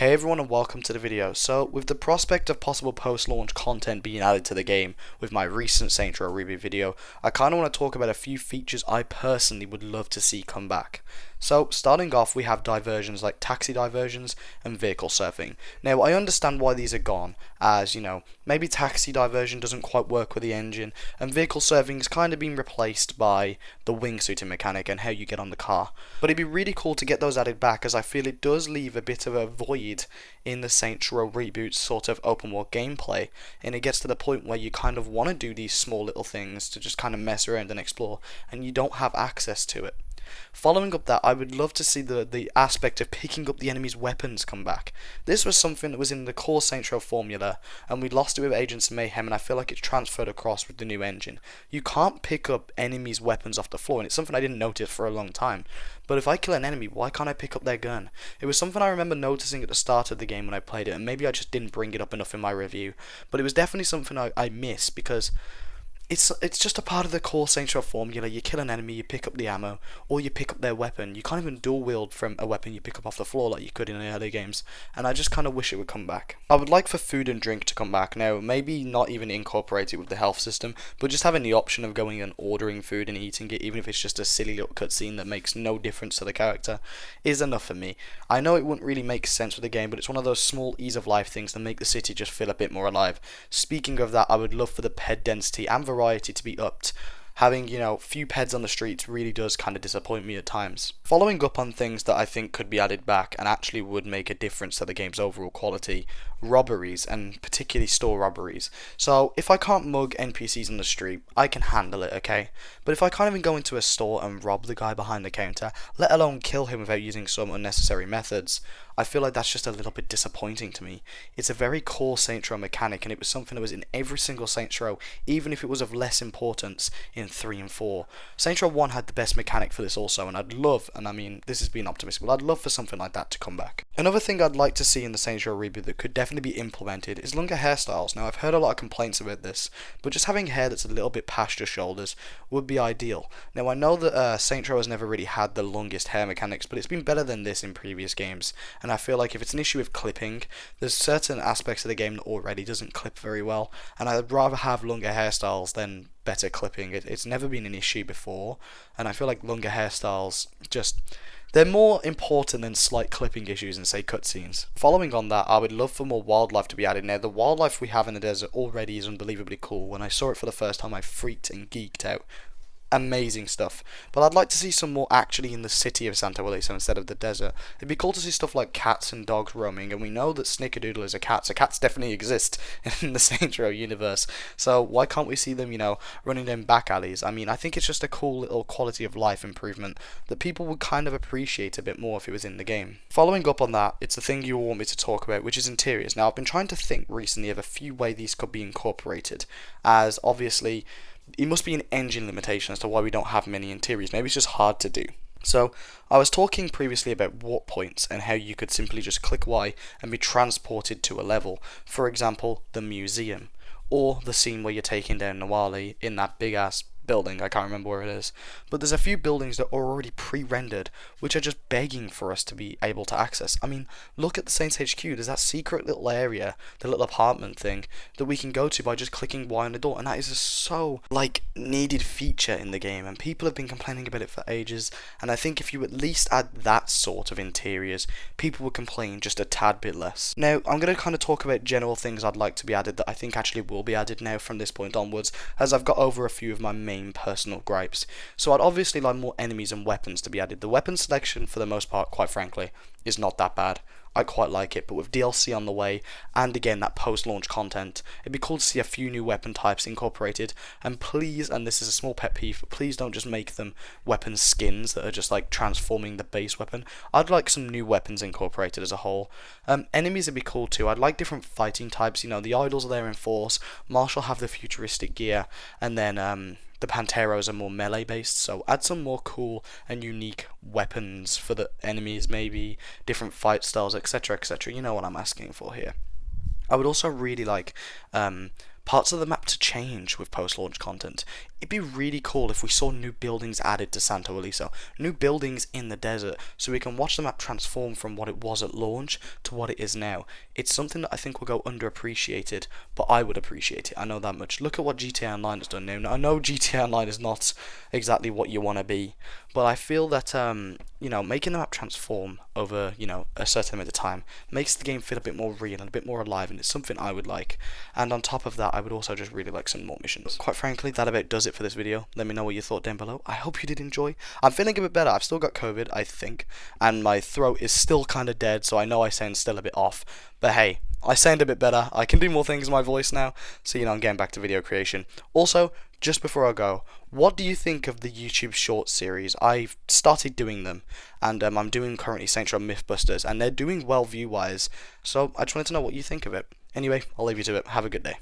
Hey everyone and welcome to the video. So with the prospect of possible post-launch content being added to the game with my recent Saints Row review video, I kind of want to talk about a few features I personally would love to see come back. So starting off, we have diversions like taxi diversions and vehicle surfing. Now I understand why these are gone, as maybe taxi diversion doesn't quite work with the engine and vehicle surfing is kind of being replaced by the wingsuiting mechanic and how you get on the car. But it'd be really cool to get those added back, as I feel it does leave a bit of a void in the Saints Row reboot sort of open world gameplay, and it gets to the point where you kind of want to do these small little things to just kind of mess around and explore, and you don't have access to it. Following up that, I would love to see the aspect of picking up the enemy's weapons come back. This was something that was in the core Saints Row formula, and we lost it with Agents of Mayhem, and I feel like it's transferred across with the new engine. You can't pick up enemies' weapons off the floor, and it's something I didn't notice for a long time. But if I kill an enemy, why can't I pick up their gun? It was something I remember noticing at the start of the game when I played it, and maybe I just didn't bring it up enough in my review. But it was definitely something I missed, because it's just a part of the core Saints Row formula. You kill an enemy, you pick up the ammo, or you pick up their weapon. You can't even dual wield from a weapon you pick up off the floor like you could in the early games, and I just kind of wish it would come back. I would like for food and drink to come back now, maybe not even incorporate it with the health system, but just having the option of going and ordering food and eating it, even if it's just a silly little cutscene that makes no difference to the character, is enough for me. I know it wouldn't really make sense with the game, but it's one of those small ease of life things that make the city just feel a bit more alive. Speaking of that, I would love for the ped density and variety to be upped. Having, few peds on the streets really does kind of disappoint me at times. Following up on things that I think could be added back and actually would make a difference to the game's overall quality: robberies, and particularly store robberies. So if I can't mug NPCs on the street, I can handle it, okay? But if I can't even go into a store and rob the guy behind the counter, let alone kill him without using some unnecessary methods, I feel like that's just a little bit disappointing to me. It's a very core Saints Row mechanic, and it was something that was in every single Saints Row, even if it was of less importance in 3 and 4. Saints Row 1 had the best mechanic for this also, and I'd love, and I mean, this is being optimistic, but I'd love for something like that to come back. Another thing I'd like to see in the Saints Row reboot that could definitely be implemented is longer hairstyles. Now, I've heard a lot of complaints about this, but just having hair that's a little bit past your shoulders would be ideal. Now, I know that Saints Row has never really had the longest hair mechanics, but it's been better than this in previous games, and I feel like if it's an issue with clipping, there's certain aspects of the game that already doesn't clip very well, and I'd rather have longer hairstyles than better clipping. It's never been an issue before, and I feel like longer hairstyles they're more important than slight clipping issues in, say, cutscenes. Following on that, I would love for more wildlife to be added. Now, the wildlife we have in the desert already is unbelievably cool. When I saw it for the first time, I freaked and geeked out. Amazing stuff, but I'd like to see some more actually in the city of Santa Willy, so instead of the desert. It'd be cool to see stuff like cats and dogs roaming, and we know that Snickerdoodle is a cat, so cats definitely exist in the Saints Row universe, so why can't we see them, running down back alleys? I mean, I think it's just a cool little quality of life improvement that people would kind of appreciate a bit more if it was in the game. Following up on that, it's the thing you all want me to talk about, which is interiors. Now, I've been trying to think recently of a few ways these could be incorporated, as obviously it must be an engine limitation as to why we don't have many interiors. Maybe it's just hard to do. So, I was talking previously about warp points and how you could simply just click Y and be transported to a level. For example, the museum, or the scene where you're taking down Nawali in that big ass building. I can't remember where it is, but there's a few buildings that are already pre-rendered, which are just begging for us to be able to access. I mean, look at the Saints HQ. There's that secret little area, the little apartment thing that we can go to by just clicking Y on the door, and that is a so needed feature in the game, and people have been complaining about it for ages. And I think if you at least add that sort of interiors, people would complain just a tad bit less. Now, I'm going to kind of talk about general things I'd like to be added that I think actually will be added now from this point onwards, as I've got over a few of my main personal gripes. So I'd obviously like more enemies and weapons to be added. The weapon selection, for the most part, quite frankly, is not that bad. I quite like it, but with DLC on the way, and again that post-launch content, it'd be cool to see a few new weapon types incorporated. And please, and this is a small pet peeve, please don't just make them weapon skins that are just like transforming the base weapon. I'd like some new weapons incorporated as a whole. Enemies would be cool too. I'd like different fighting types. The idols are there in force, Marshall have the futuristic gear, and then the Panteros are more melee based, so add some more cool and unique weapons for the enemies, maybe different fight styles, etc, etc. You know what I'm asking for here. I would also really like parts of the map to change with post-launch content. It'd be really cool if we saw new buildings added to Santo Eliso, new buildings in the desert, so we can watch the map transform from what it was at launch to what it is now. It's something that I think will go underappreciated, but I would appreciate it, I know that much. Look at what GTA Online has done now. I know GTA Online is not exactly what you want to be, but I feel that, making the map transform over, a certain amount of time makes the game feel a bit more real and a bit more alive, and it's something I would like. And on top of that, I would also just really like some more missions. Quite frankly, that about does it for this video. Let me know what you thought down below. I hope you did enjoy. I'm feeling a bit better. I've still got COVID, I think, and my throat is still kind of dead, so I know I sound still a bit off. But hey, I sound a bit better. I can do more things in my voice now, so I'm getting back to video creation. Also, just before I go, what do you think of the YouTube Shorts series? I've started doing them, and I'm doing currently Saints Row Mythbusters, and they're doing well view-wise, so I just wanted to know what you think of it. Anyway, I'll leave you to it. Have a good day.